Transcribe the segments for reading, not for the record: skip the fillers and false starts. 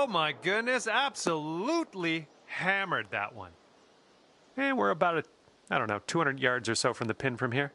Oh my goodness, absolutely hammered that one. And we're about, I don't know, 200 yards or so from the pin from here.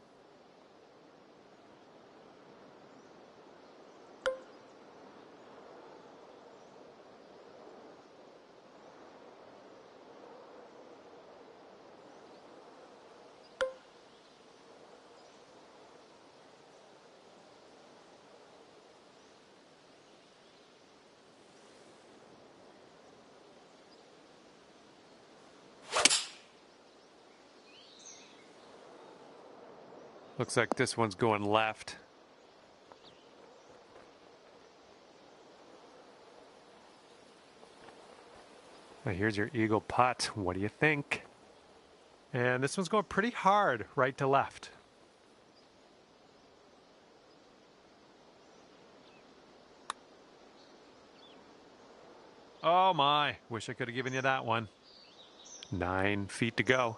Looks like this one's going left. Now here's your eagle putt. What do you think? And this one's going pretty hard right to left. Oh my, wish I could have given you that one. 9 feet to go.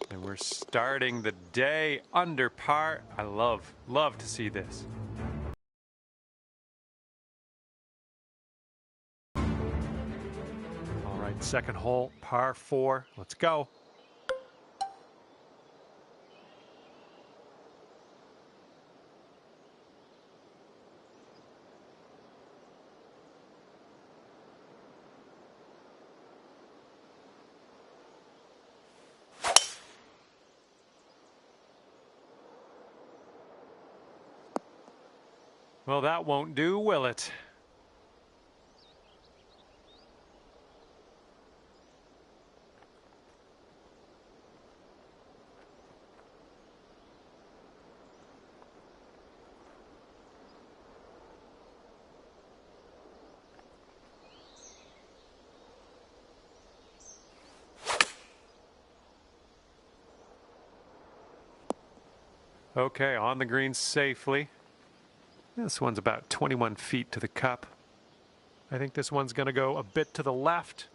And we're starting the day under par. I love to see this. All right, second hole, par 4. Let's go. Well, that won't do, will it? Okay, on the green safely. This one's about 21 feet to the cup. I think this one's going to go a bit to the left.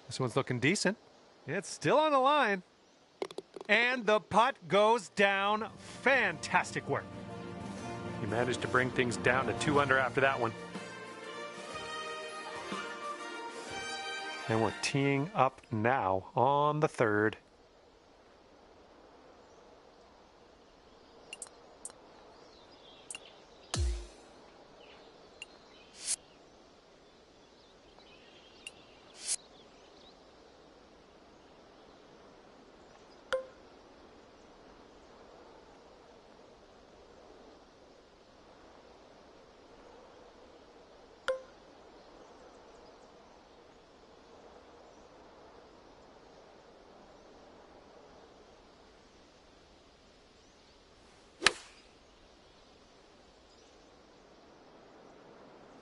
This one's looking decent. It's still on the line. And the putt goes down. Fantastic work. He managed to bring things down to 2 under after that one. And we're teeing up now on the 3rd.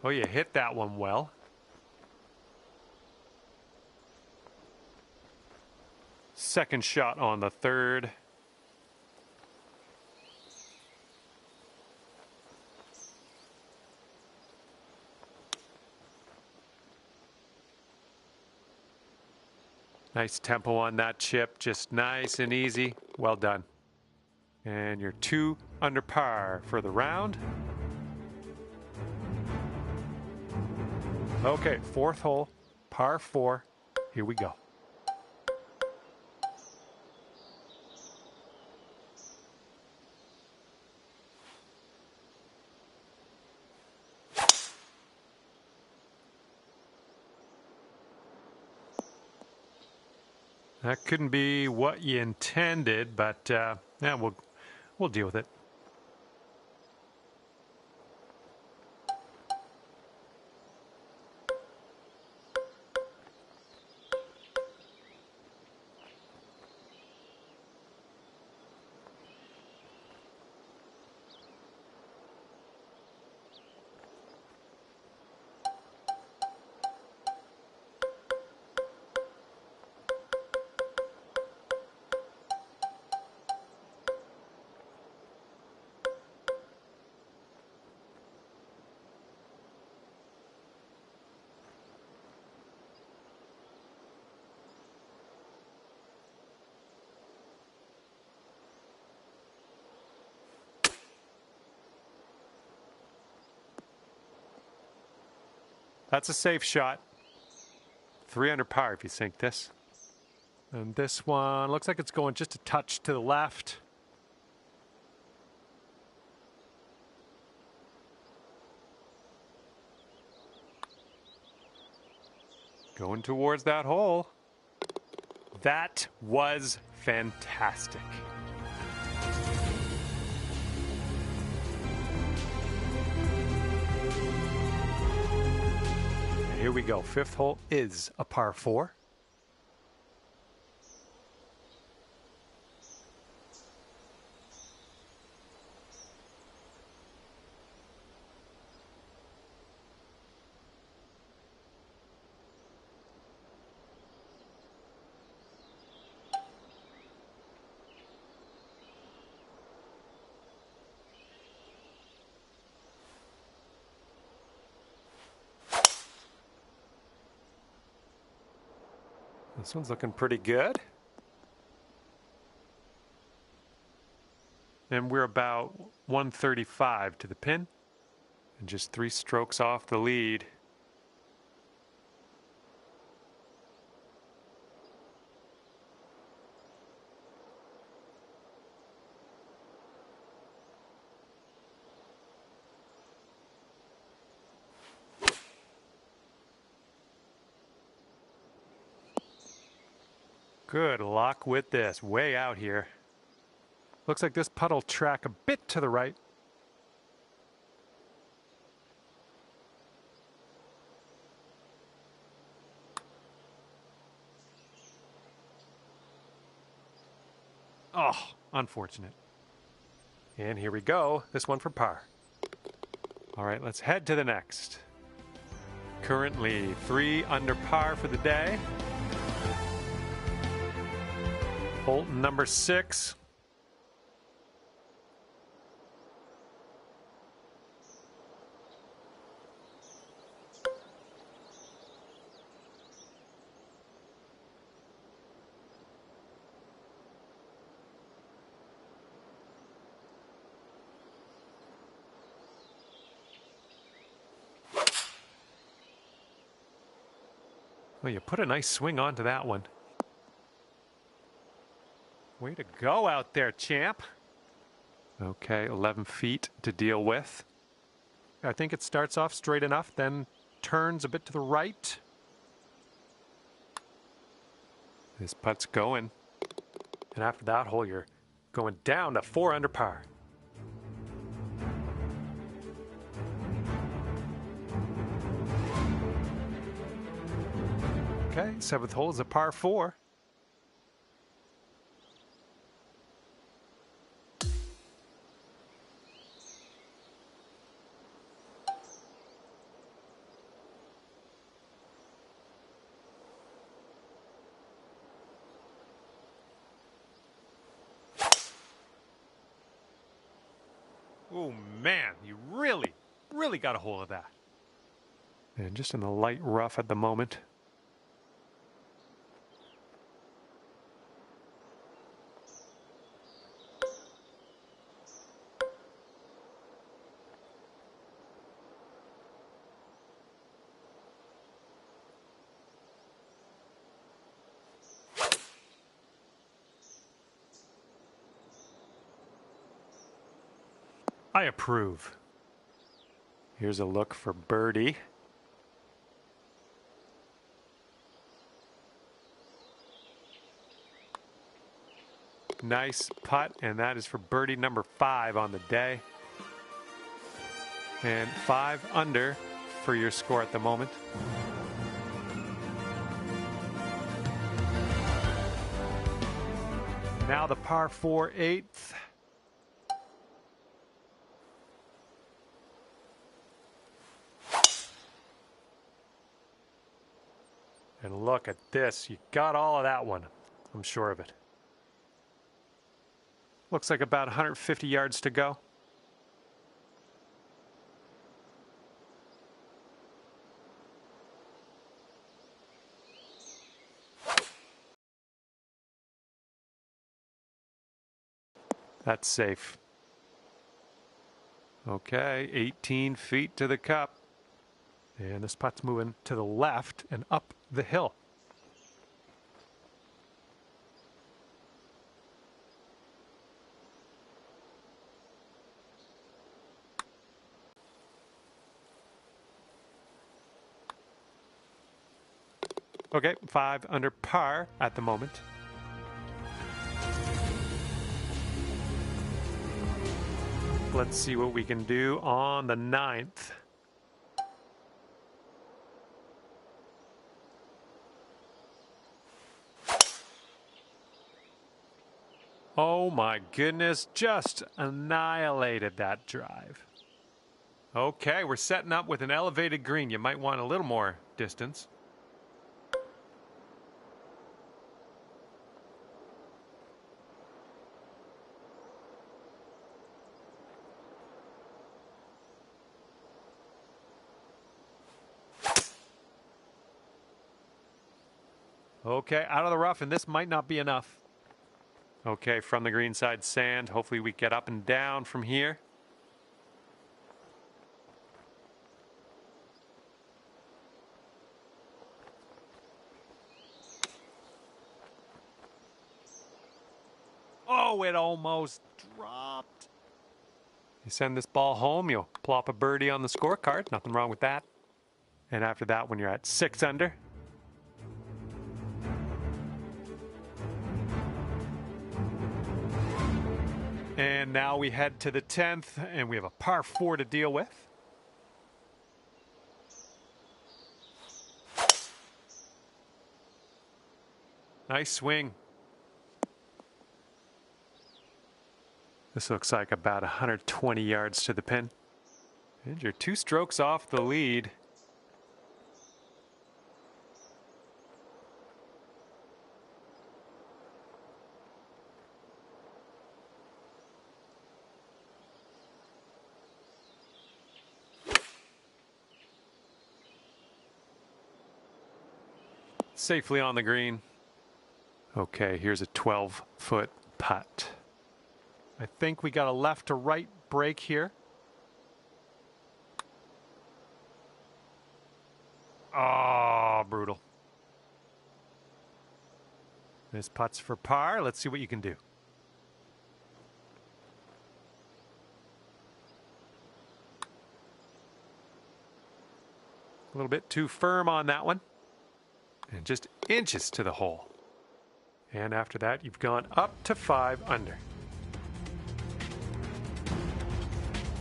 Oh, you hit that one well. Second shot on the 3rd. Nice tempo on that chip, just nice and easy. Well done. And you're 2 under par for the round. Okay, 4th hole, par 4. Here we go. That couldn't be what you intended, but yeah, we'll deal with it. That's a safe shot. 3 under par if you sink this. And this one looks like it's going just a touch to the left. Going towards that hole. That was fantastic. Here we go. 5th hole is a par 4. This one's looking pretty good. And we're about 135 to the pin. And just 3 strokes off the lead. Good luck with this. Way out here. Looks like this putt will track a bit to the right. Oh, unfortunate. And here we go. This one for par. All right, let's head to the next. Currently 3 under par for the day. Hole number 6. Well, you put a nice swing onto that one. Way to go out there, champ. Okay, 11 feet to deal with. I think it starts off straight enough, then turns a bit to the right. This putt's going. And after that hole, you're going down to 4 under par. Okay, 7th hole is a par 4. Oh man, you really got a hold of that. And just in the light rough at the moment. I approve. Here's a look for birdie. Nice putt, and that is for birdie number 5 on the day. And 5 under for your score at the moment. Now the par 4 8th. And look at this. You got all of that one. I'm sure of it. Looks like about 150 yards to go. That's safe. Okay, 18 feet to the cup. And this putt's moving to the left and up the hill. Okay, 5 under par at the moment. Let's see what we can do on the 9th. Oh my goodness, just annihilated that drive. Okay, we're setting up with an elevated green. You might want a little more distance. Okay, out of the rough, and this might not be enough. Okay, from the green side sand. Hopefully we get up and down from here. Oh, it almost dropped. You send this ball home, you'll plop a birdie on the scorecard. Nothing wrong with that. And after that, when you're at 6 under, and now we head to the 10th, and we have a par 4 to deal with. Nice swing. This looks like about 120 yards to the pin. And you're 2 strokes off the lead. Safely on the green. Okay, here's a 12-foot putt. I think we got a left to right break here. Oh, brutal. This putt's for par. Let's see what you can do. A little bit too firm on that one. And just inches to the hole. And after that, you've gone up to 5 under.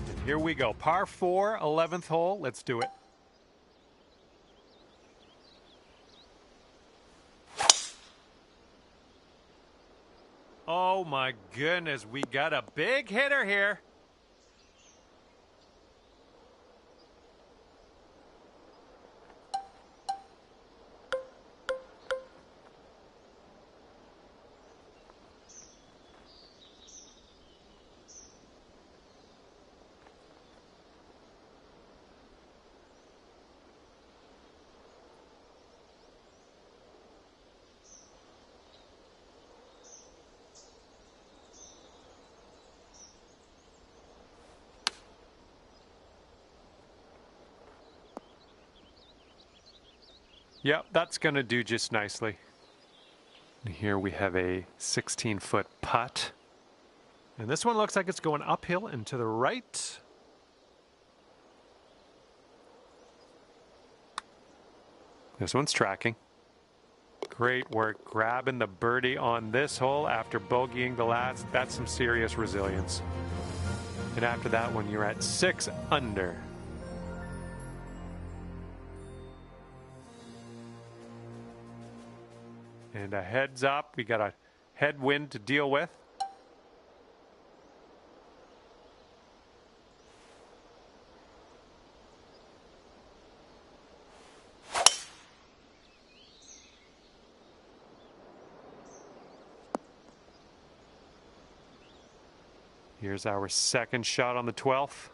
And here we go. Par 4, 11th hole. Let's do it. Oh my goodness, we got a big hitter here. Yep, that's going to do just nicely. And here we have a 16-foot putt. And this one looks like it's going uphill and to the right. This one's tracking. Great work grabbing the birdie on this hole after bogeying the last. That's some serious resilience. And after that one, you're at 6 under. And a heads up, we got a headwind to deal with. Here's our second shot on the 12th.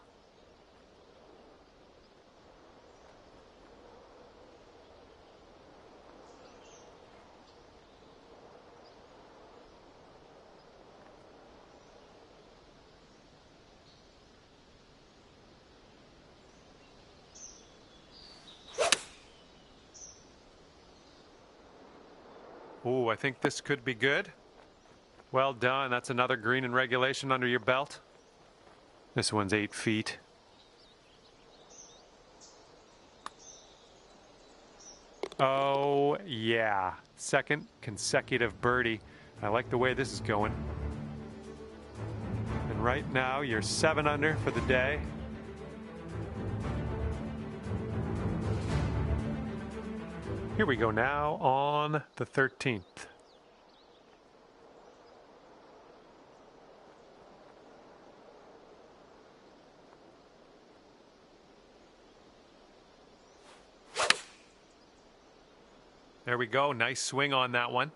Ooh, I think this could be good. Well done. That's another green in regulation under your belt. This one's 8 feet. Oh, yeah. Second consecutive birdie. I like the way this is going. And right now, you're 7 under for the day. Here we go now on the 13th. There we go. Nice swing on that one.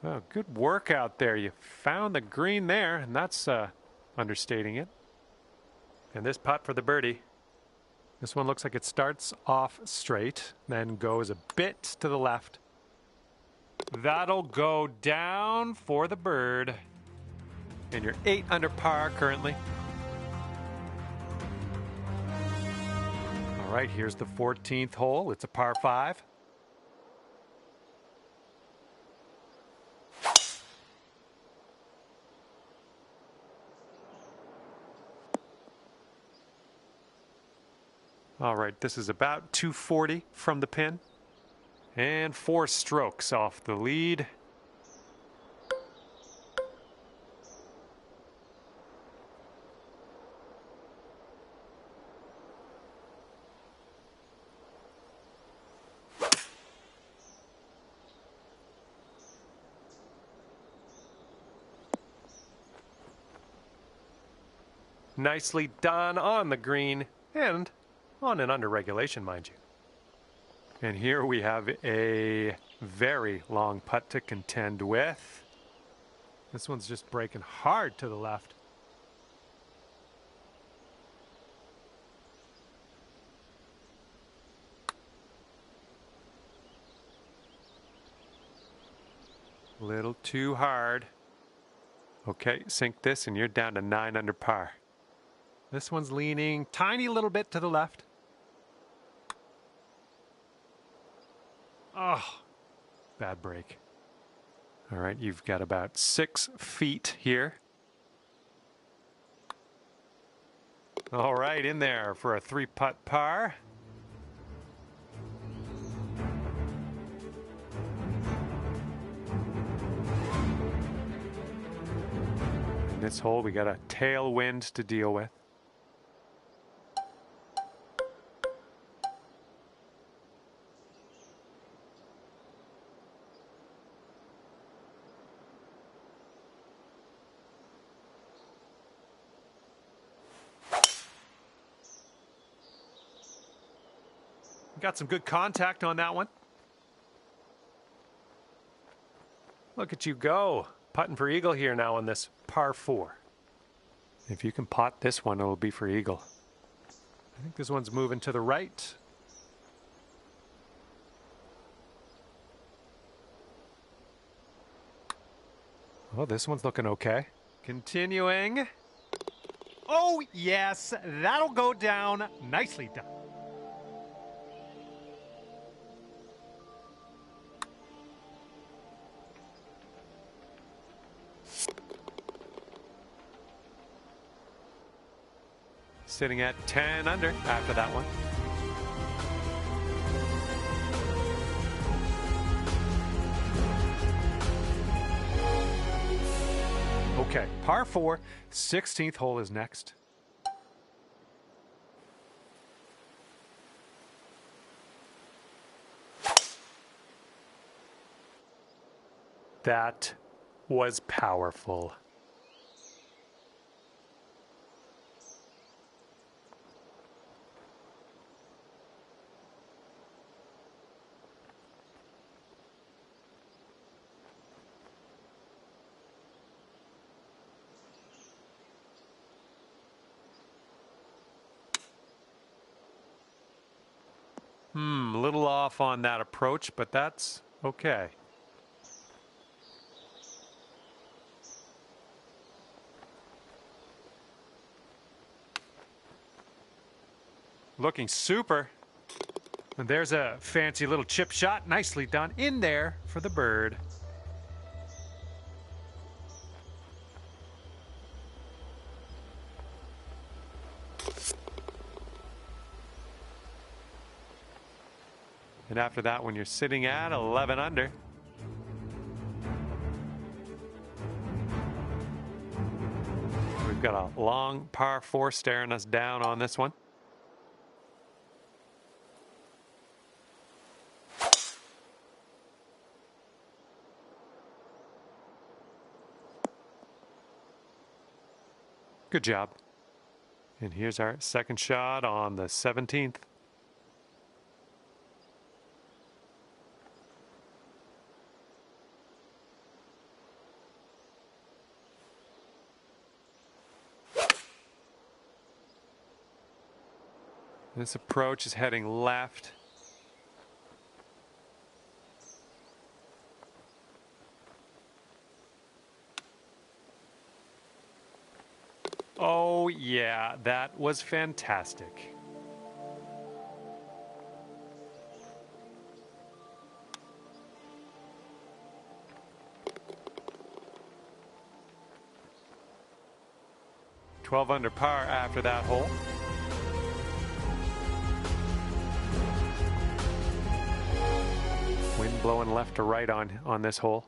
Oh, good work out there. You found the green there, and that's understating it. And this putt for the birdie. This one looks like it starts off straight, then goes a bit to the left. That'll go down for the bird. And you're 8 under par currently. All right, here's the 14th hole. It's a par 5. All right, this is about 240 from the pin. And 4 strokes off the lead. Nicely done on the green and on and under regulation, mind you. And here we have a very long putt to contend with. This one's just breaking hard to the left. Little too hard. Okay, sink this and you're down to 9 under par. This one's leaning tiny little bit to the left. Oh, bad break. All right, you've got about 6 feet here. All right, in there for a 3-putt par. In this hole, we got a tailwind to deal with. Got some good contact on that one. Look at you go. Putting for eagle here now on this par 4. If you can pot this one, it'll be for eagle. I think this one's moving to the right. Oh, this one's looking okay. Continuing. Oh, yes, that'll go down. Nicely done. Sitting at 10 under after that one. Okay, par 4, 16th hole is next. That was powerful. A little off on that approach, but that's okay. Looking super. And there's a fancy little chip shot, nicely done in there for the bird. And after that one, you're sitting at 11 under. We've got a long par 4 staring us down on this one. Good job. And here's our second shot on the 17th. This approach is heading left. Oh yeah, that was fantastic. "12 under par after that hole. Wind blowing left to right on this hole.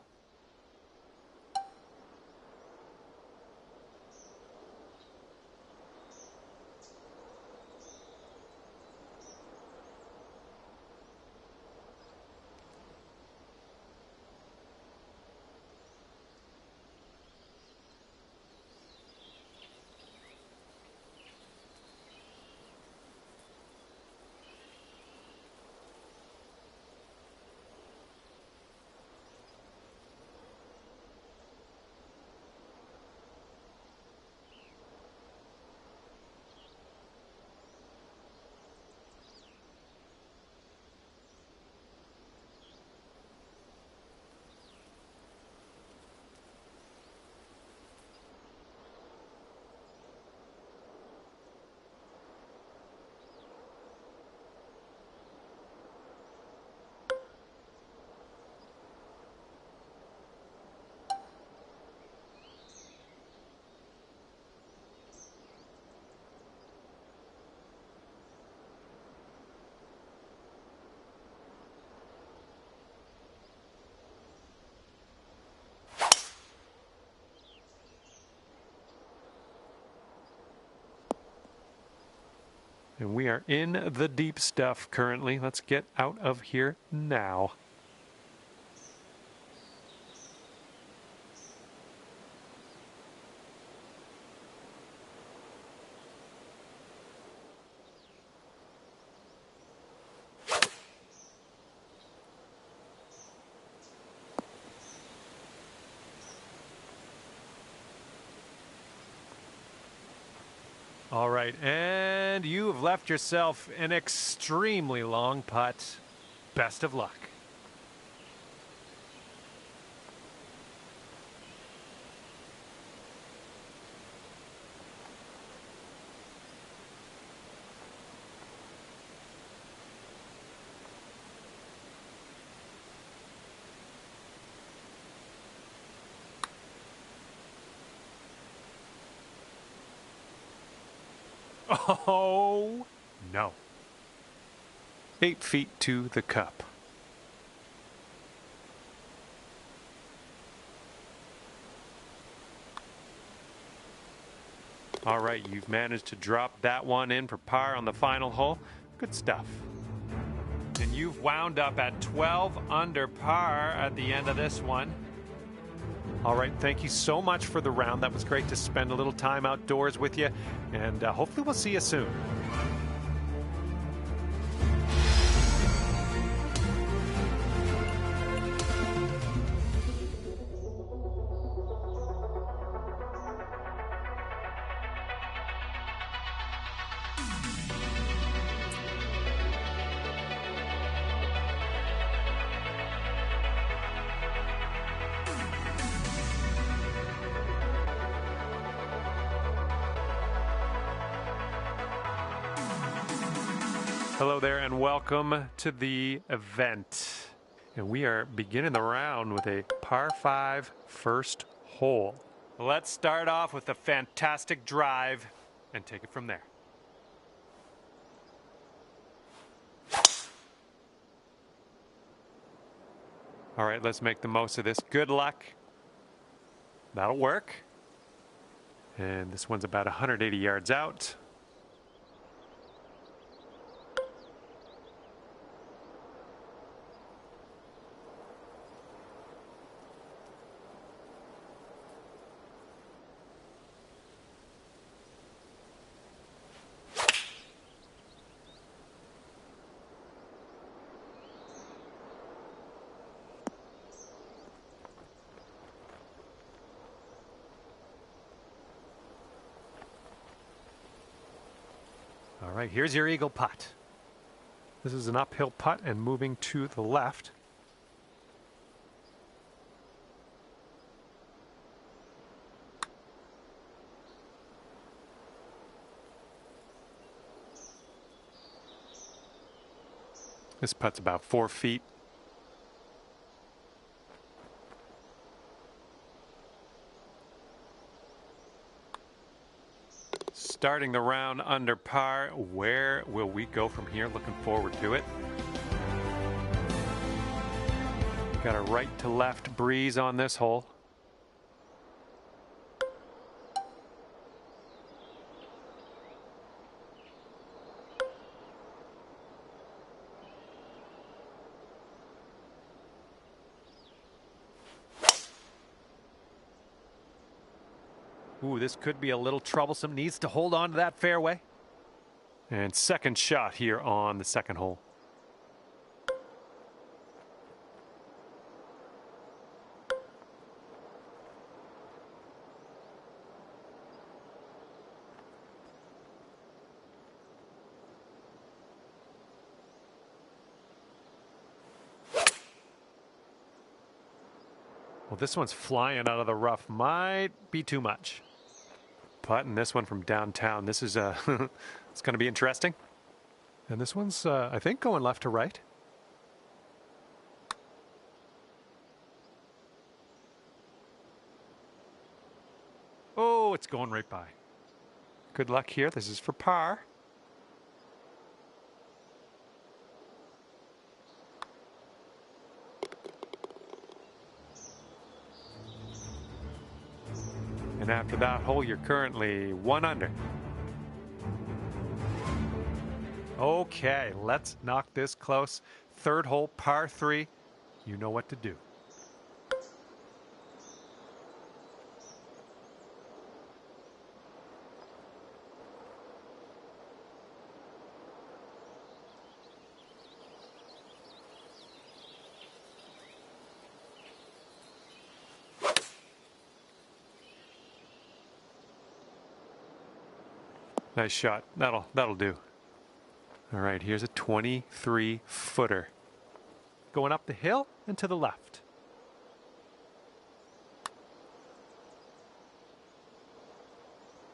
And we are in the deep stuff currently. Let's get out of here now. All right, and you have left yourself an extremely long putt. Best of luck. Oh, no. 8 feet to the cup. All right, you've managed to drop that one in for par on the final hole. Good stuff. And you've wound up at 12 under par at the end of this one. All right, thank you so much for the round. That was great to spend a little time outdoors with you, and hopefully we'll see you soon. Hello there and welcome to the event. And we are beginning the round with a par 5 first hole. Let's start off with a fantastic drive and take it from there. All right, let's make the most of this. Good luck. That'll work. And this one's about 180 yards out. All right, here's your eagle putt. This is an uphill putt and moving to the left. This putt's about 4 feet. Starting the round under par. Where will we go from here? Looking forward to it. Got a right to left breeze on this hole. Ooh, this could be a little troublesome. Needs to hold on to that fairway. And second shot here on the second hole. Well, this one's flying out of the rough. Might be too much. Putting this one from downtown. This is it's going to be interesting. And this one's, I think, going left to right. Oh, it's going right by. Good luck here. This is for par. And after that hole, you're currently 1 under. Okay, let's knock this close. Third hole, par 3. You know what to do. Nice shot. That'll do. All right, here's a 23-footer. Going up the hill and to the left.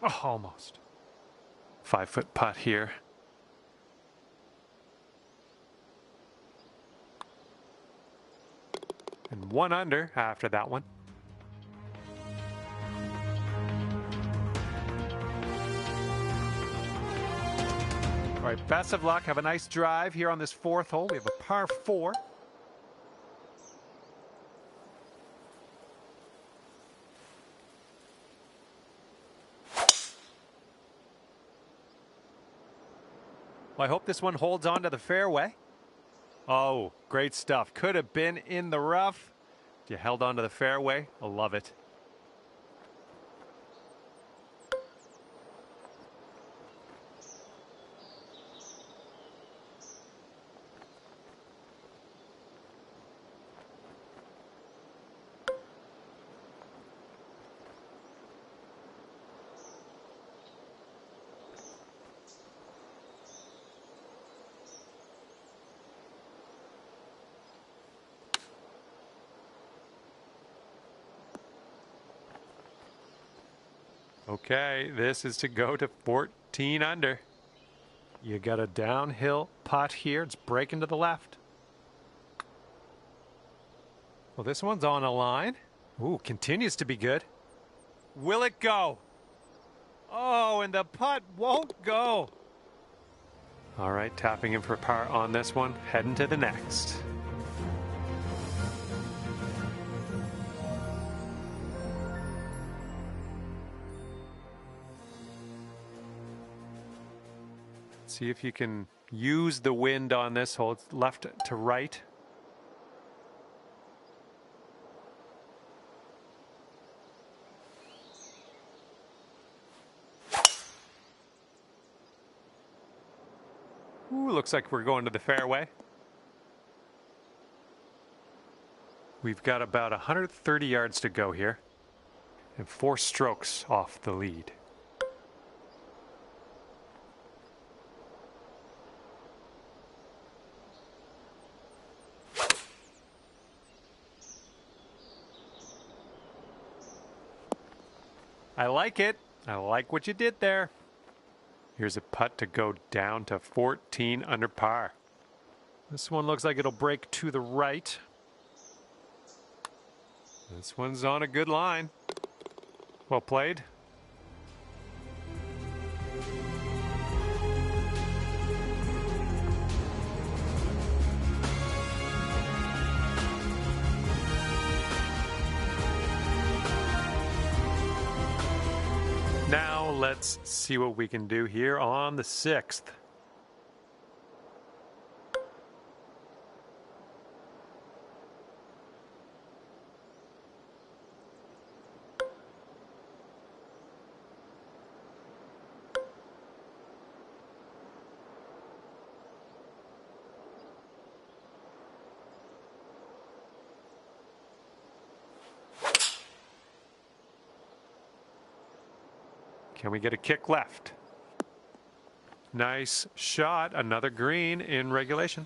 Oh, almost. 5-foot putt here. And 1 under after that one. All right, best of luck. Have a nice drive here on this 4th hole. We have a par 4. Well, I hope this one holds on to the fairway. Oh, great stuff. Could have been in the rough. You held on to the fairway. I love it. Okay, this is to go to 14 under. You got a downhill putt here. It's breaking to the left. Well, this one's on a line. Ooh, continues to be good. Will it go? Oh, and the putt won't go. All right, tapping in for par on this one. Heading to the next. See if you can use the wind on this hole. It's left to right. Ooh, looks like we're going to the fairway. We've got about 130 yards to go here and 4 strokes off the lead. I like it. I like what you did there. Here's a putt to go down to 14 under par. This one looks like it'll break to the right. This one's on a good line. Well played. Now let's see what we can do here on the 6th. Can we get a kick left? Nice shot. Another green in regulation.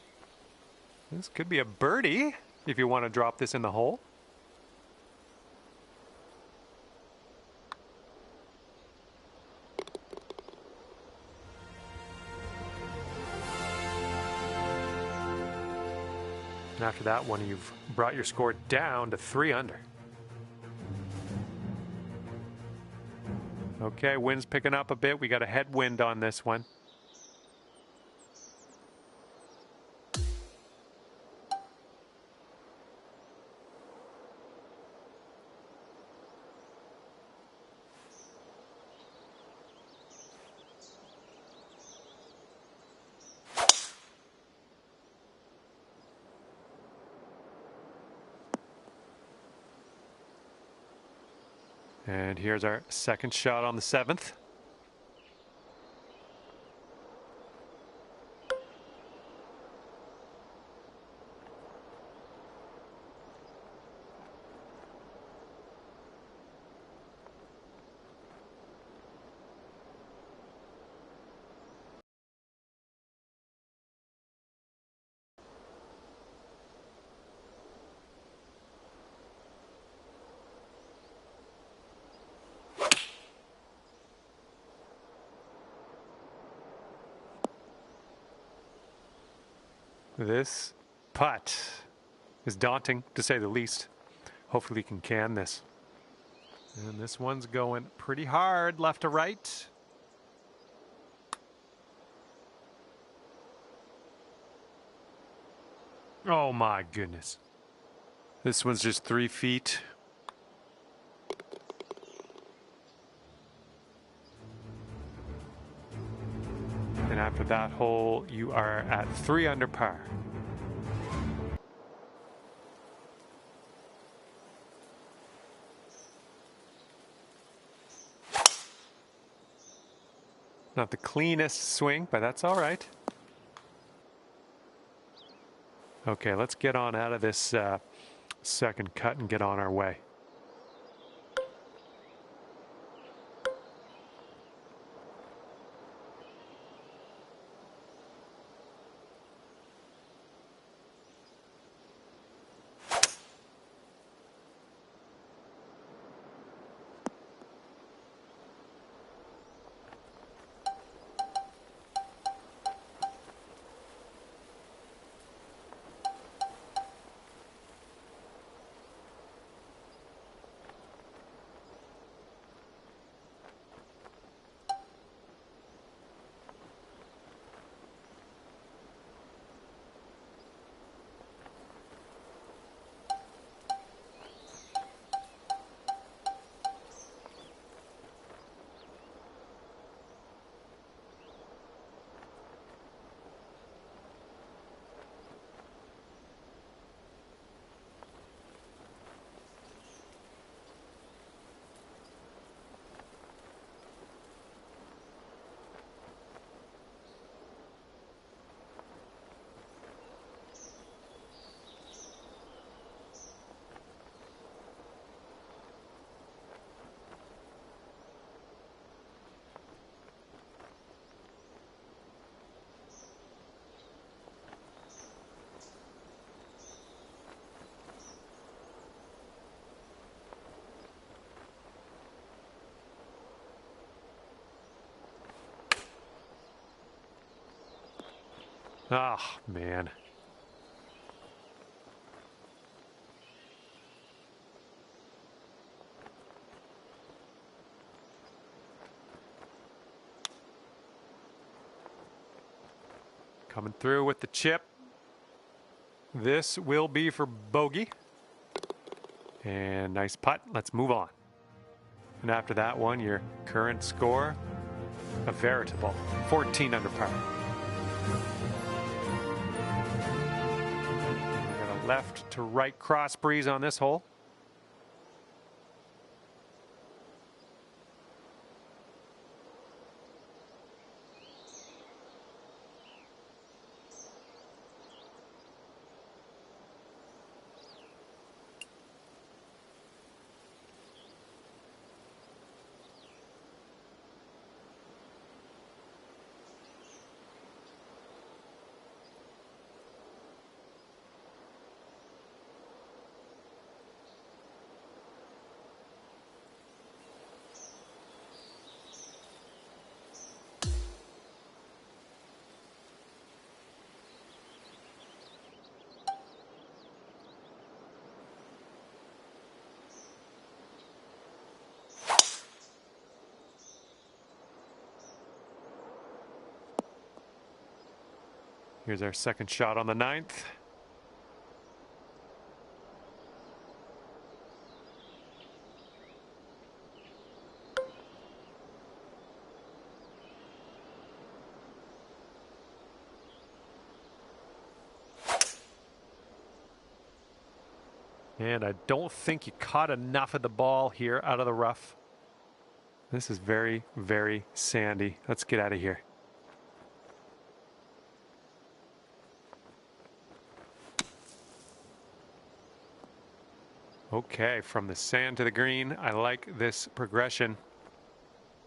This could be a birdie if you want to drop this in the hole. And after that one, you've brought your score down to 3 under. Okay, wind's picking up a bit. We got a headwind on this one. And here's our second shot on the 7th. This putt is daunting, to say the least. Hopefully we can this. And this one's going pretty hard, left to right. Oh my goodness. This one's just 3 feet. And after that hole, you are at 3 under par. Not the cleanest swing, but that's all right. Okay, let's get on out of this second cut and get on our way. Oh, man. Coming through with the chip. This will be for bogey. And nice putt. Let's move on. And after that one, your current score, a veritable 14 under par. We got a left to right cross breeze on this hole. Here's our second shot on the 9th. And I don't think you caught enough of the ball here out of the rough. This is very, very sandy. Let's get out of here. Okay, from the sand to the green, I like this progression.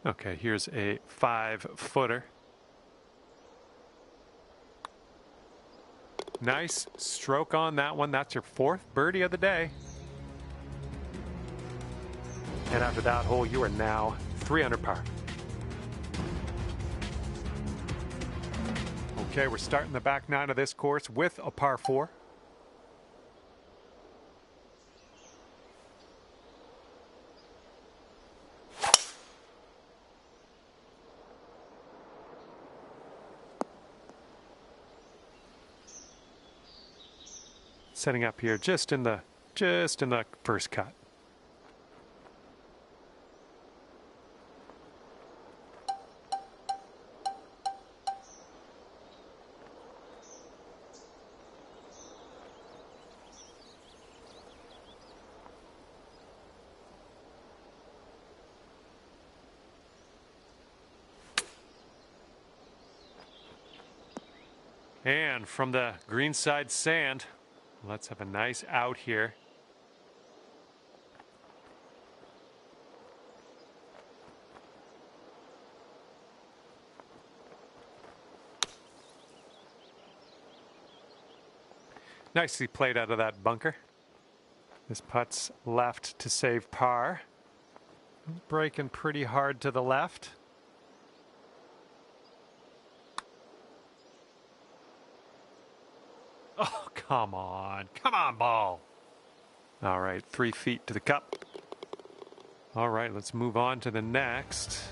Okay, here's a 5-footer. Nice stroke on that one. That's your 4th birdie of the day. And after that hole, you are now 3 under par. Okay, we're starting the back 9 of this course with a par 4. Setting up here just in the first cut. And from the greenside sand, let's have a nice out here. Nicely played out of that bunker. This putt's left to save par. Breaking pretty hard to the left. Oh, come on. Come on, ball. All right, 3 feet to the cup. All right, let's move on to the next.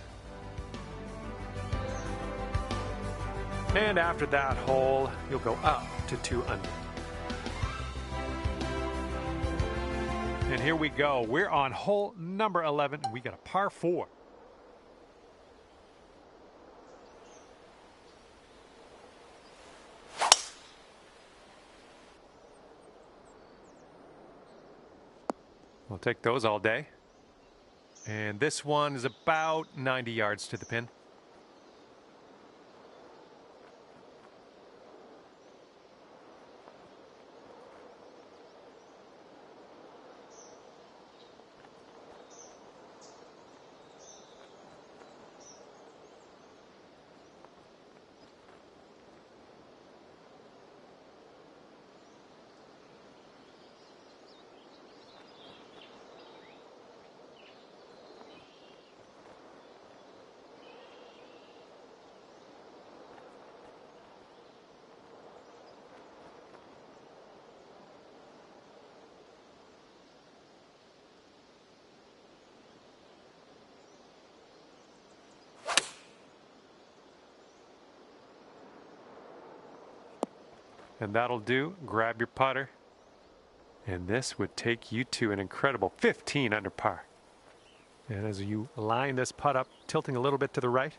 And after that hole, you'll go up to 2 under. And here we go. We're on hole number 11, and we got a par 4. We'll take those all day. And this one is about 90 yards to the pin. And that'll do. Grab your putter. And this would take you to an incredible 15 under par. And as you line this putt up, tilting a little bit to the right.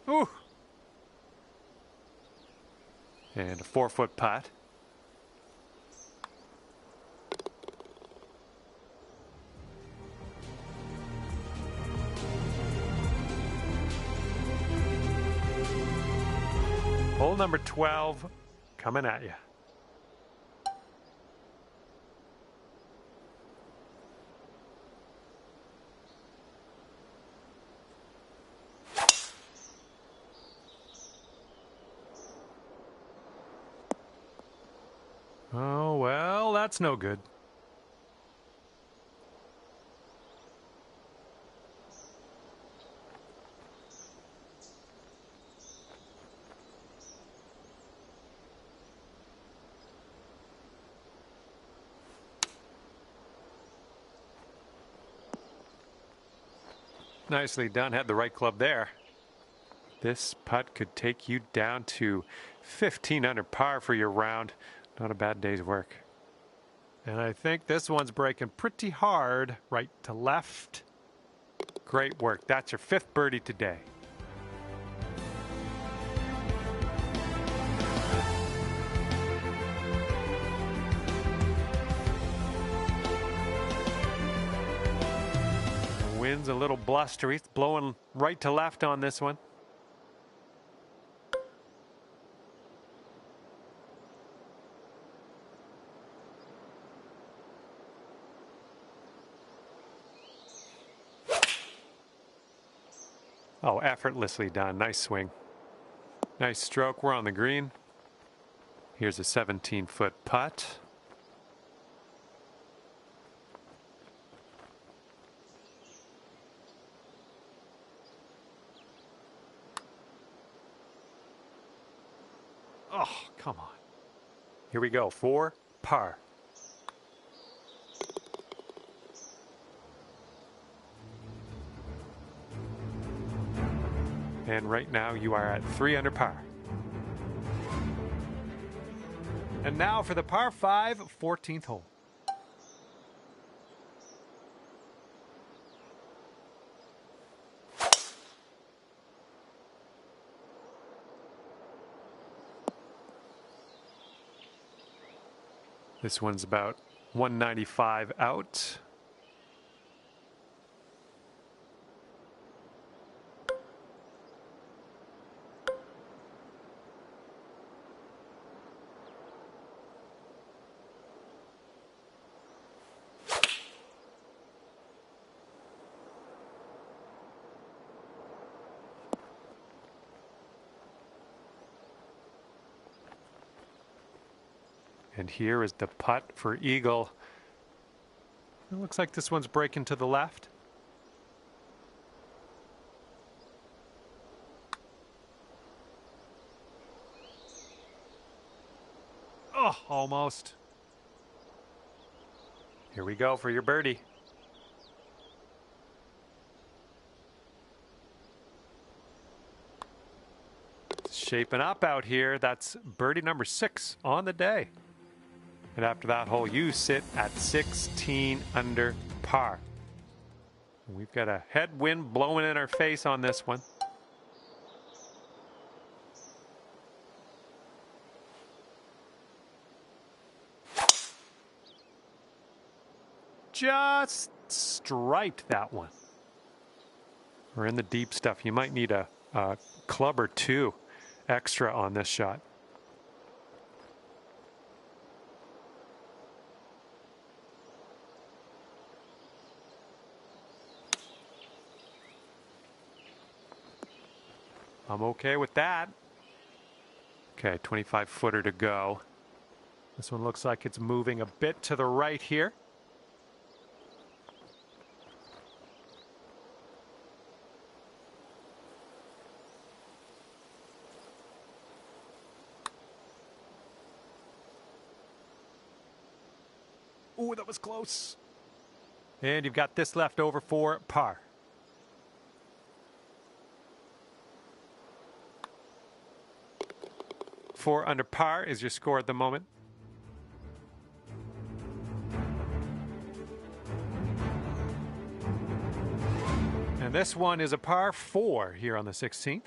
Ooh! And a 4-foot putt. Hole number 12 coming at you. Oh, well, that's no good. Nicely done. Had the right club there. This putt could take you down to 15 under par for your round. Not a bad day's work. And I think this one's breaking pretty hard right to left. Great work. That's your 5th birdie today. The wind's a little blustery. It's blowing right to left on this one. Oh, effortlessly done. Nice swing. Nice stroke. We're on the green. Here's a 17-foot putt. Oh, come on. Here we go. 4 par. And right now you are at 3 under par. And now for the par 5, 14th hole. This one's about 195 out. And here is the putt for eagle. It looks like this one's breaking to the left. Oh, almost. Here we go for your birdie. It's shaping up out here. That's birdie number 6 on the day. And after that hole, you sit at 16 under par. We've got a headwind blowing in our face on this one. Just striped that one. We're in the deep stuff. You might need a club or 2 extra on this shot. I'm okay with that. Okay, 25-footer to go. This one looks like it's moving a bit to the right here. Ooh, that was close. And you've got this left over for par. 24 under par is your score at the moment. And this one is a par 4 here on the 16th.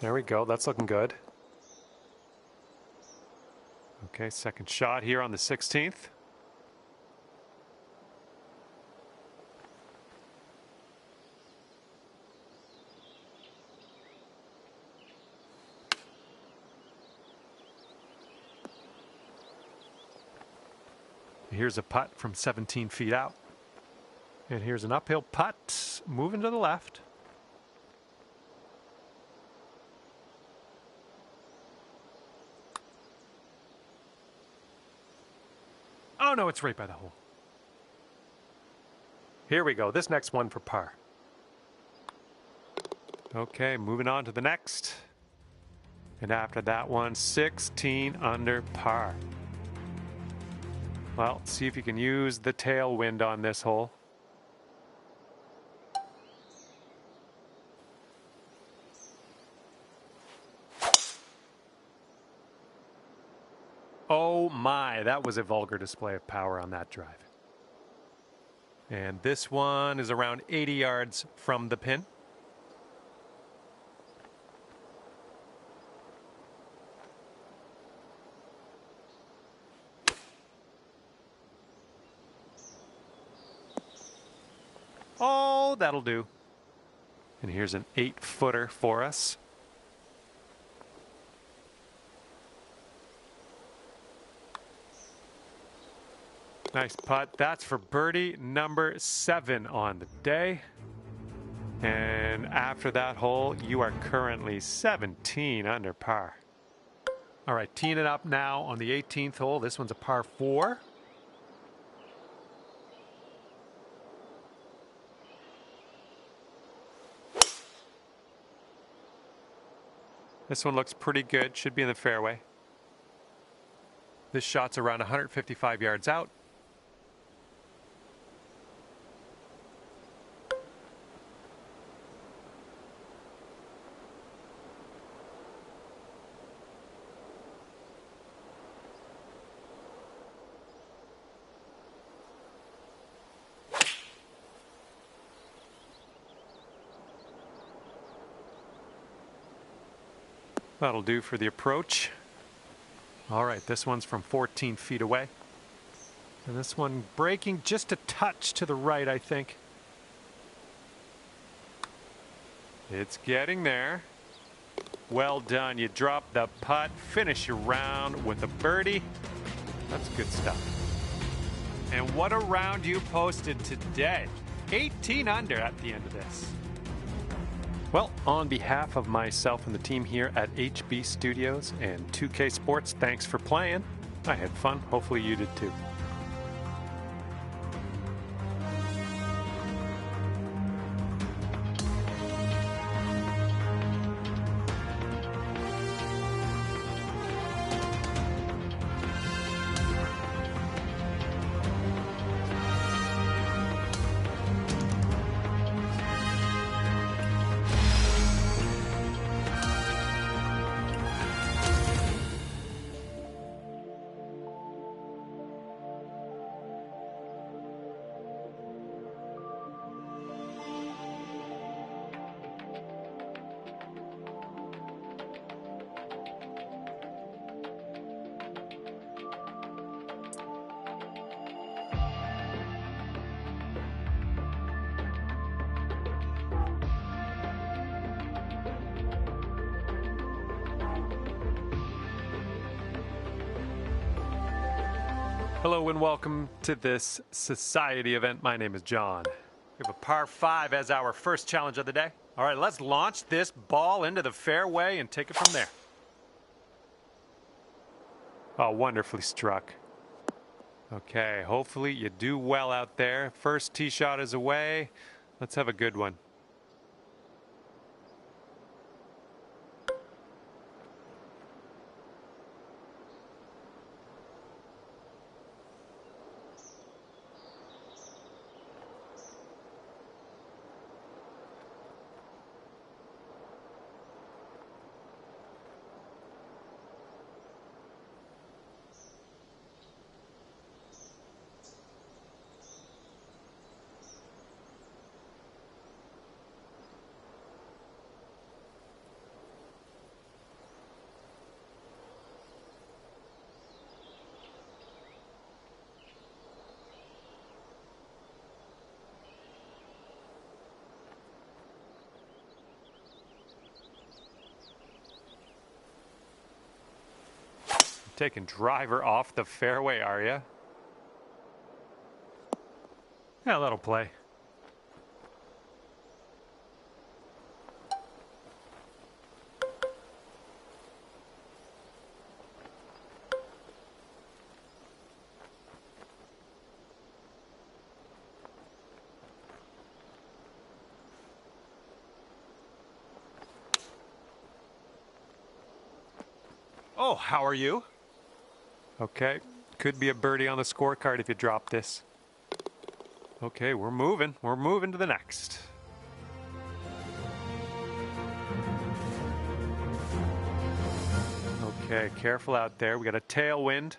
There we go. That's looking good. Okay, second shot here on the 16th. Here's a putt from 17 feet out. And here's an uphill putt moving to the left. Oh no, it's right by the hole. Here we go. This next one for par. Okay, moving on to the next. And after that one, 16 under par. Well, see if you can use the tailwind on this hole. Oh my, that was a vulgar display of power on that drive. And this one is around 80 yards from the pin. Oh, that'll do. And here's an 8-footer for us. Nice putt. That's for birdie number 7 on the day. And after that hole, you are currently 17 under par. All right, teeing it up now on the 18th hole. This one's a par 4. This one looks pretty good. Should be in the fairway. This shot's around 155 yards out. That'll do for the approach. All right, this one's from 14 feet away. And this one breaking just a touch to the right, I think. It's getting there. Well done. You drop the putt, finish your round with a birdie. That's good stuff. And what a round you posted today. 18 under at the end of this. Well, on behalf of myself and the team here at HB Studios and 2K Sports, thanks for playing. I had fun. Hopefully you did too. Hello and welcome to this society event. My name is John. We have a par 5 as our first challenge of the day. All right, let's launch this ball into the fairway and take it from there. Oh, wonderfully struck. Okay, hopefully you do well out there. First tee shot is away. Let's have a good one. Taking driver off the fairway, are you? Yeah, that'll play. Oh, how are you? Okay, could be a birdie on the scorecard if you drop this. Okay, we're moving. We're moving to the next. Okay, careful out there. We got a tailwind.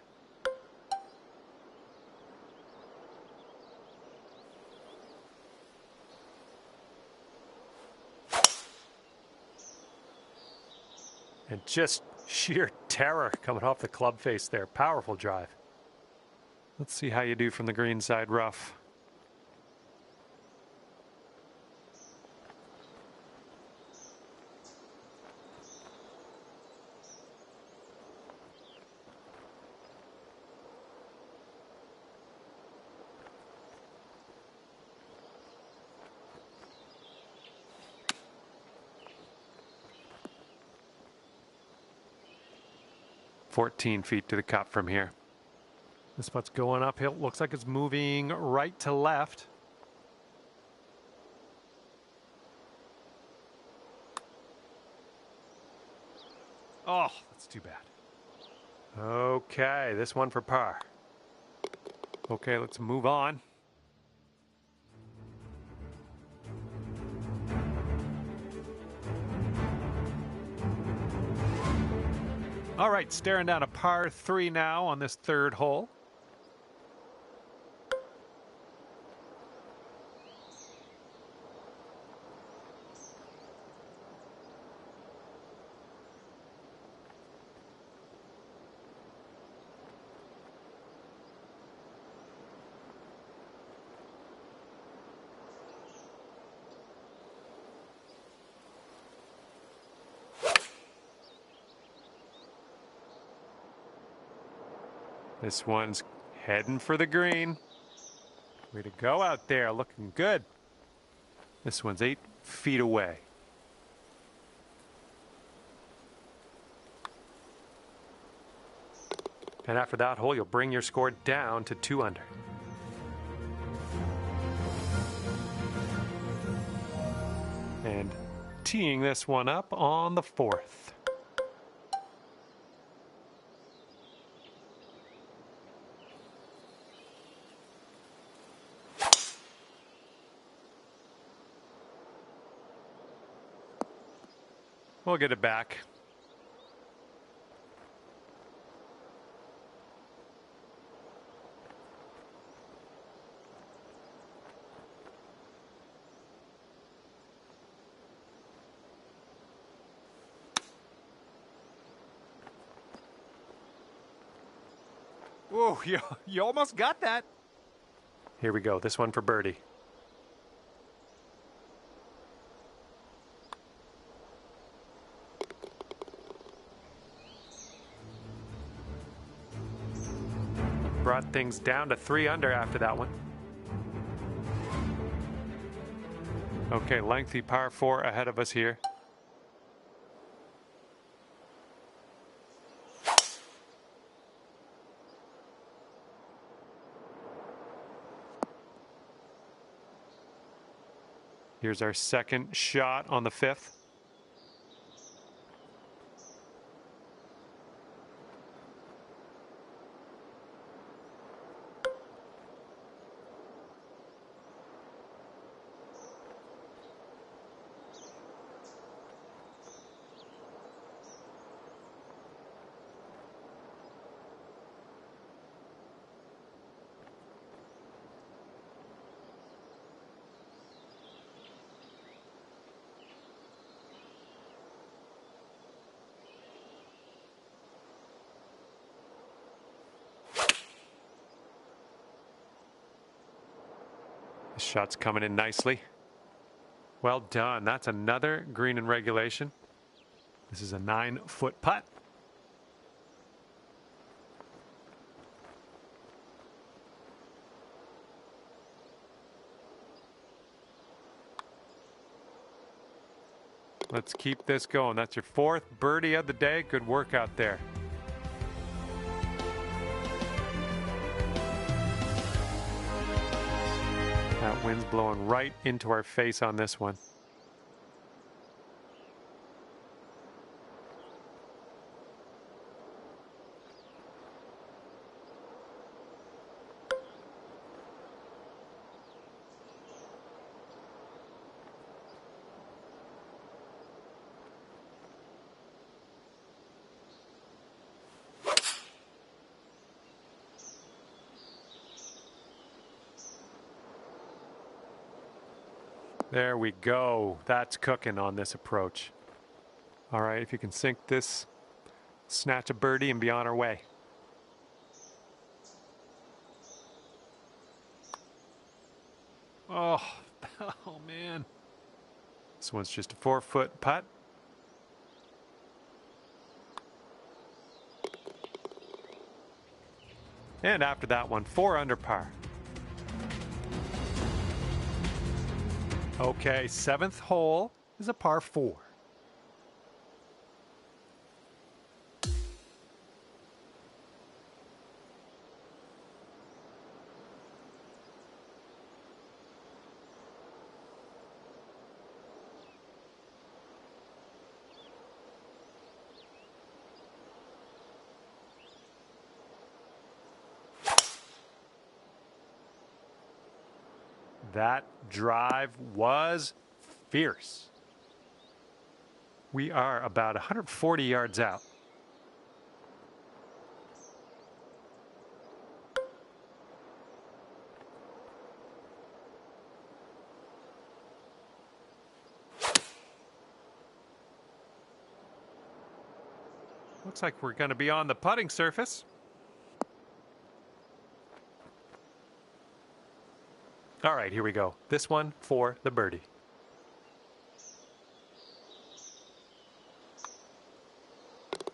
And just sheer terror coming off the club face there. Powerful drive. Let's see how you do from the green side rough. "14 feet to the cup from here." This putt's going uphill. Looks like it's moving right to left. Oh, that's too bad. Okay, this one for par. Okay, let's move on. All right, staring down a par 3 now on this third hole. This one's heading for the green. Way to go out there, looking good. This one's 8 feet away. And after that hole, you'll bring your score down to 2 under. And teeing this one up on the 4th. We'll get it back. Oh, you almost got that. Here we go. This one for birdie. Brought things down to 3 under after that one. Okay, lengthy par 4 ahead of us here. Here's our second shot on the 5th. This shot's coming in nicely. Well done. That's another green in regulation. This is a 9-foot putt. Let's keep this going. That's your 4th birdie of the day. Good work out there. That wind's blowing right into our face on this one. There we go. That's cooking on this approach. All right, if you can sink this, snatch a birdie and be on our way. Oh, oh man. This one's just a 4-foot putt. And after that one, 4 under par. Okay, 7th hole is a par 4. That drive was fierce. We are about 140 yards out. Looks like we're going to be on the putting surface. All right, here we go. This one for the birdie.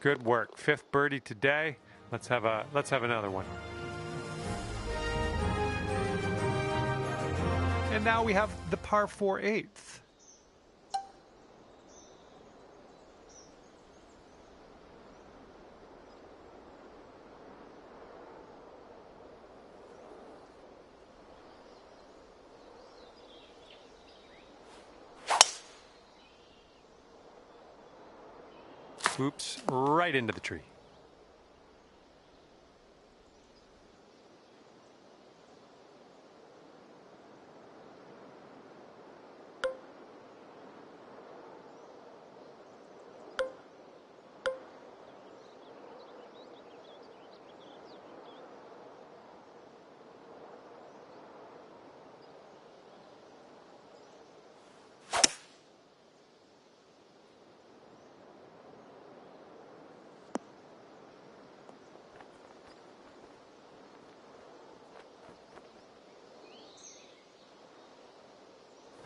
Good work. 5th birdie today. Let's have another one. And now we have the par 4 8th. Oops, right into the tree.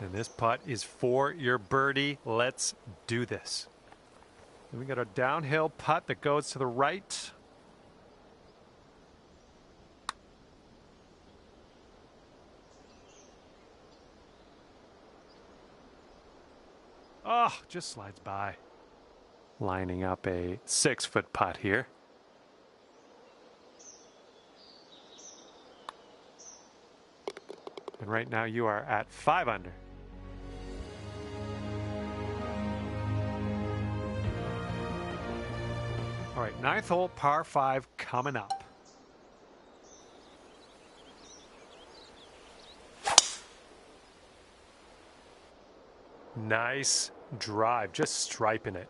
And this putt is for your birdie. Let's do this. Then we got a downhill putt that goes to the right. Oh, just slides by. Lining up a 6-foot putt here. And right now you are at 5 under. All right, 9th hole, par 5 coming up. Nice drive, just striping it.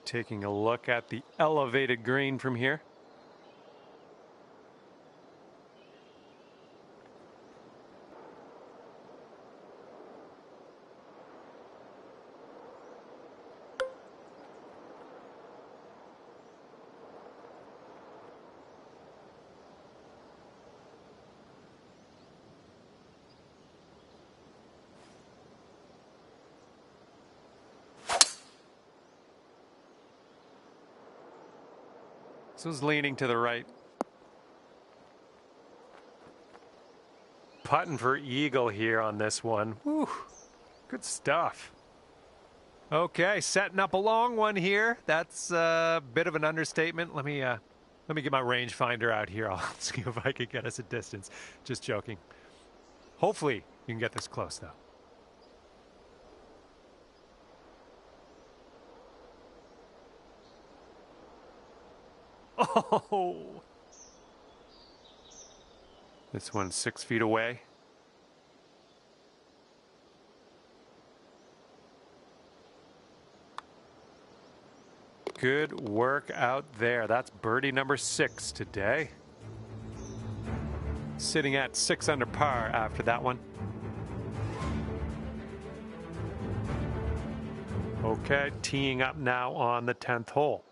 Taking a look at the elevated green from here. This was leaning to the right. Putting for eagle here on this one. Whew, good stuff. Okay, setting up a long one here. That's a bit of an understatement. Let me get my rangefinder out here. I'll see if I can get us a distance. Just joking. Hopefully you can get this close though. Oh! This one's 6 feet away. Good work out there. That's birdie number 6 today. Sitting at 6 under par after that one. Okay, teeing up now on the 10th hole.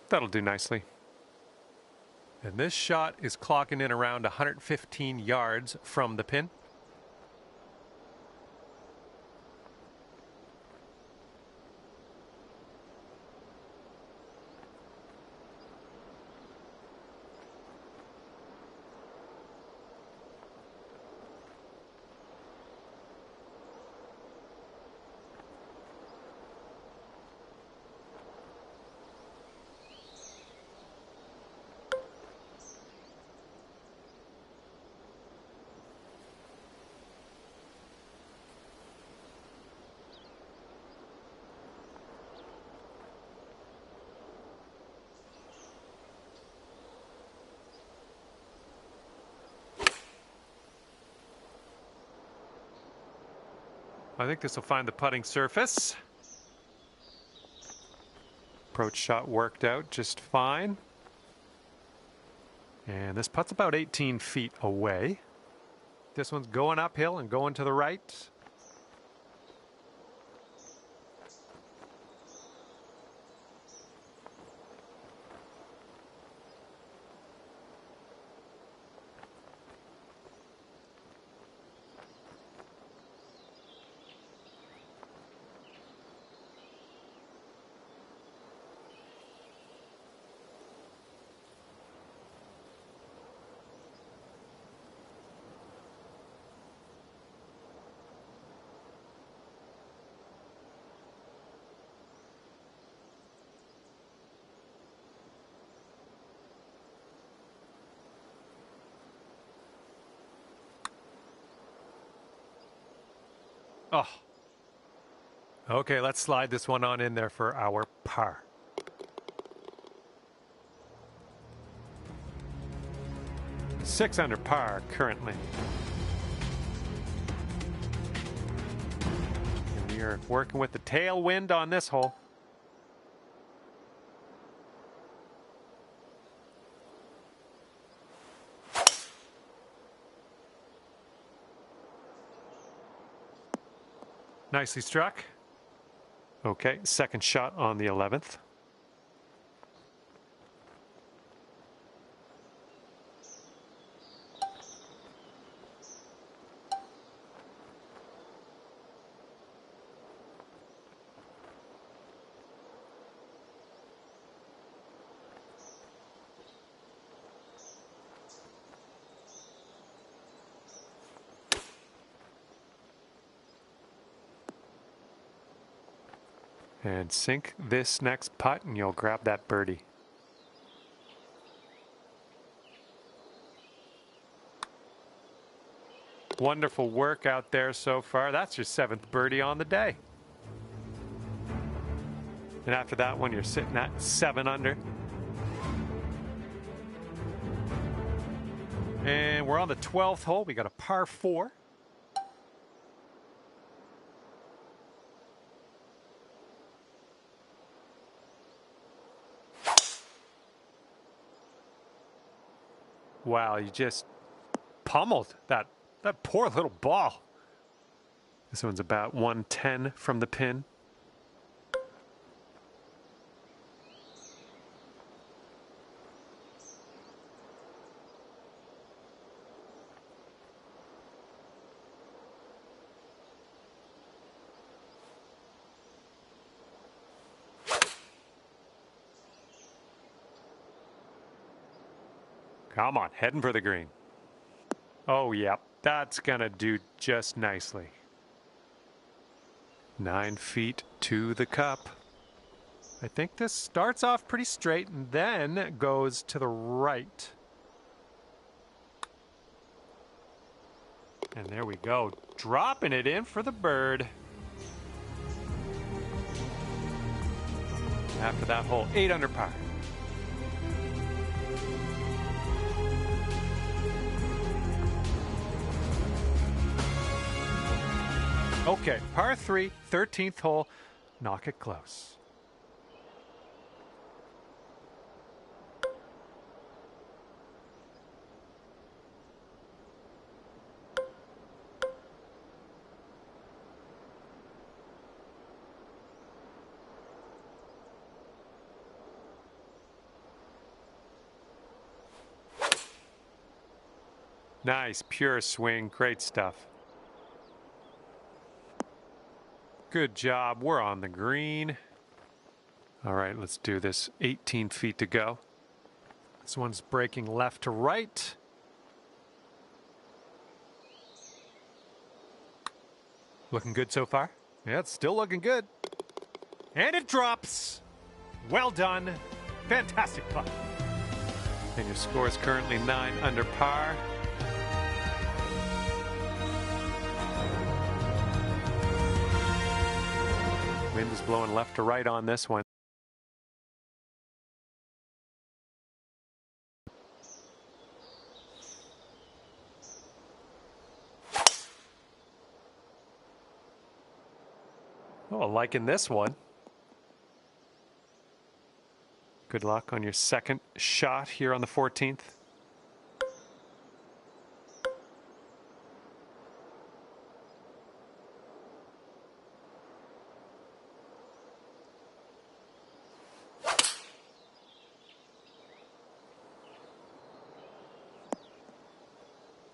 That'll do nicely. And this shot is clocking in around 115 yards from the pin. I think this will find the putting surface. Approach shot worked out just fine. And this putt's about 18 feet away. This one's going uphill and going to the right. Oh. Okay, let's slide this one on in there for our par. Six under par currently. And we are working with the tailwind on this hole. Nicely struck. Okay, second shot on the 11th. And sink this next putt and you'll grab that birdie. Wonderful work out there so far. That's your 7th birdie on the day. And after that one, you're sitting at 7 under. And we're on the 12th hole. We got a par 4. Wow, you just pummeled that poor little ball. This one's about 110 from the pin. Come on, heading for the green. Oh, yeah, that's gonna do just nicely. 9 feet to the cup. I think this starts off pretty straight and then goes to the right. And there we go, dropping it in for the bird. After that hole, 8 under par. Okay, par 3, 13th hole, knock it close. Nice, pure swing, great stuff. Good job, we're on the green. All right, let's do this. 18 feet to go. This one's breaking left to right. Looking good so far? Yeah, it's still looking good. And it drops. Well done. Fantastic putt. And your score is currently 9 under par. Wind is blowing left to right on this one. Oh, liking this one. Good luck on your second shot here on the 14th.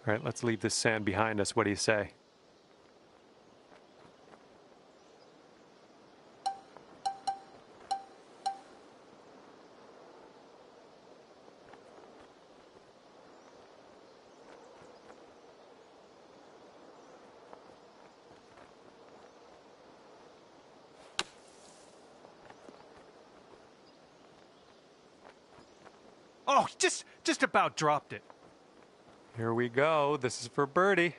All right, let's leave this sand behind us. What do you say? Oh, just about dropped it. Here we go. This is for birdie.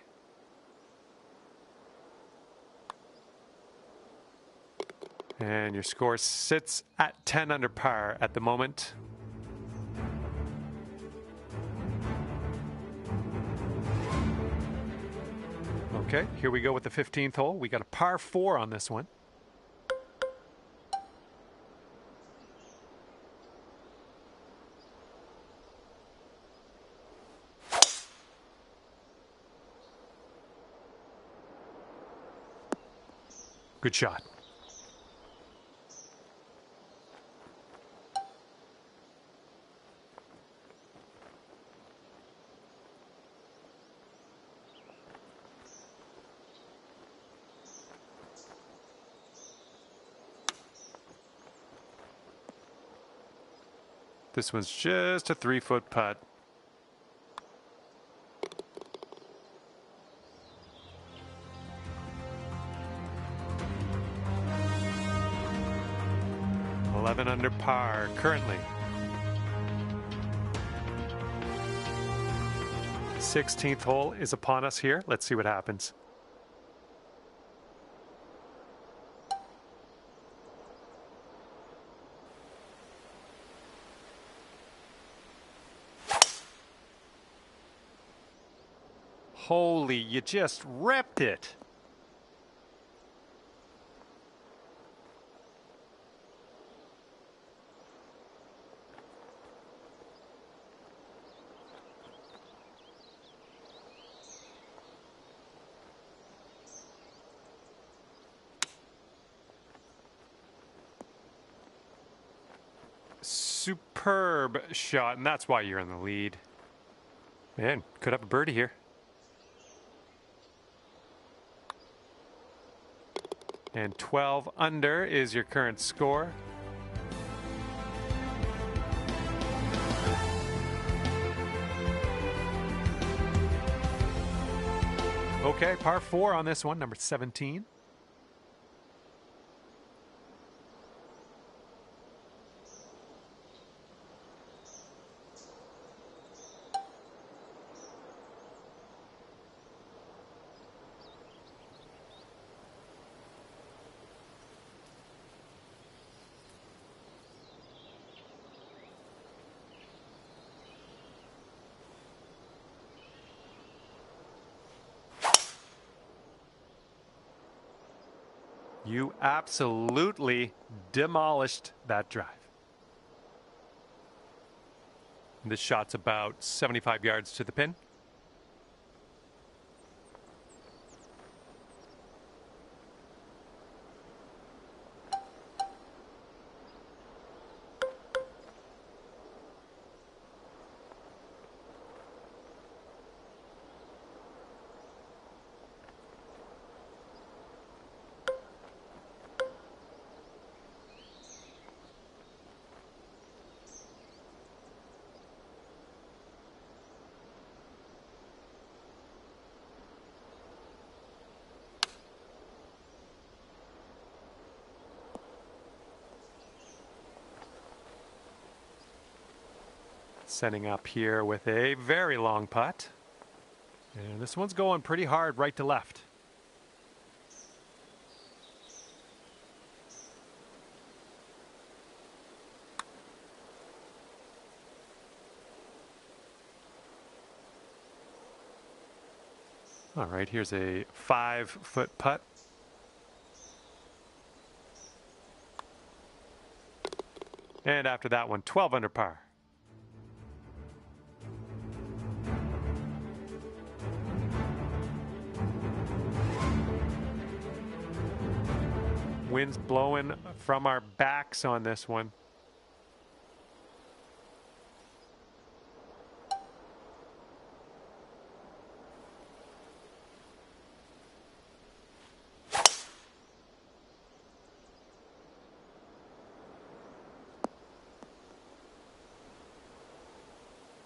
And your score sits at 10 under par at the moment. Okay, here we go with the 15th hole. We got a par 4 on this one. Good shot. This one's just a 3-foot putt. 11 under par currently. 16th hole is upon us here. Let's see what happens. Holy, you just ripped it. Superb shot, and that's why you're in the lead. Man, could have a birdie here. And 12 under is your current score. Okay, par 4 on this one, number 17. You absolutely demolished that drive. This shot's about 75 yards to the pin. Setting up here with a very long putt. And this one's going pretty hard right to left. All right, here's a 5-foot putt. And after that one, 12 under par. Wind's blowing from our backs on this one.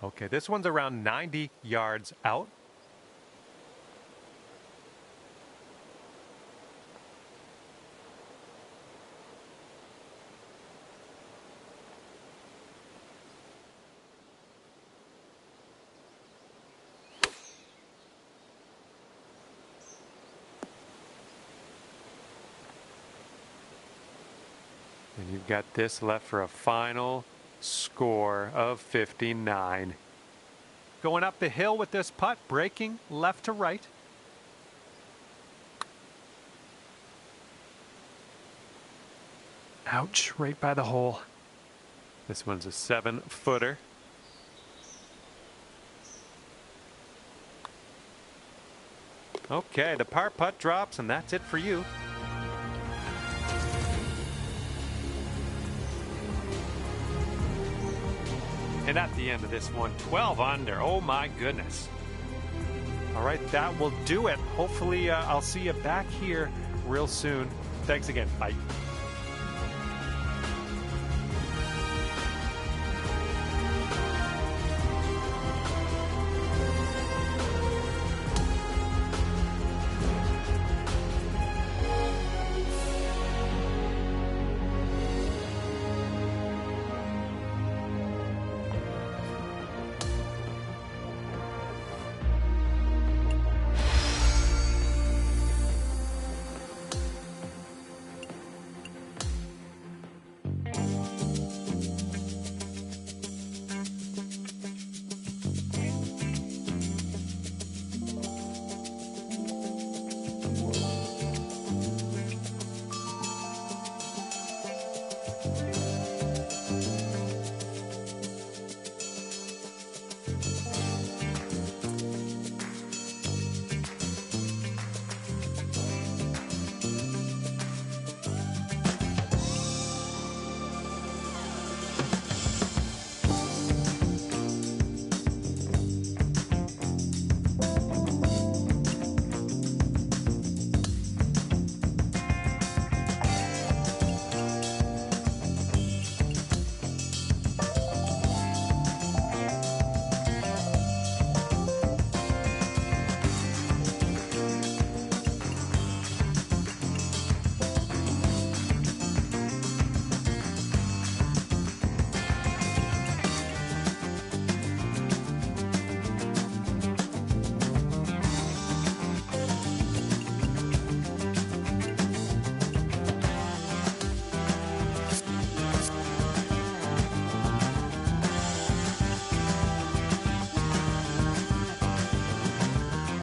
Okay, this one's around 90 yards out. And you've got this left for a final score of 59. Going up the hill with this putt, breaking left to right. Ouch, right by the hole. This one's a 7-footer. Okay, the par putt drops, and that's it for you. And at the end of this one, 12 under. Oh my goodness. All right, that will do it. Hopefully I'll see you back here real soon. Thanks again. Bye.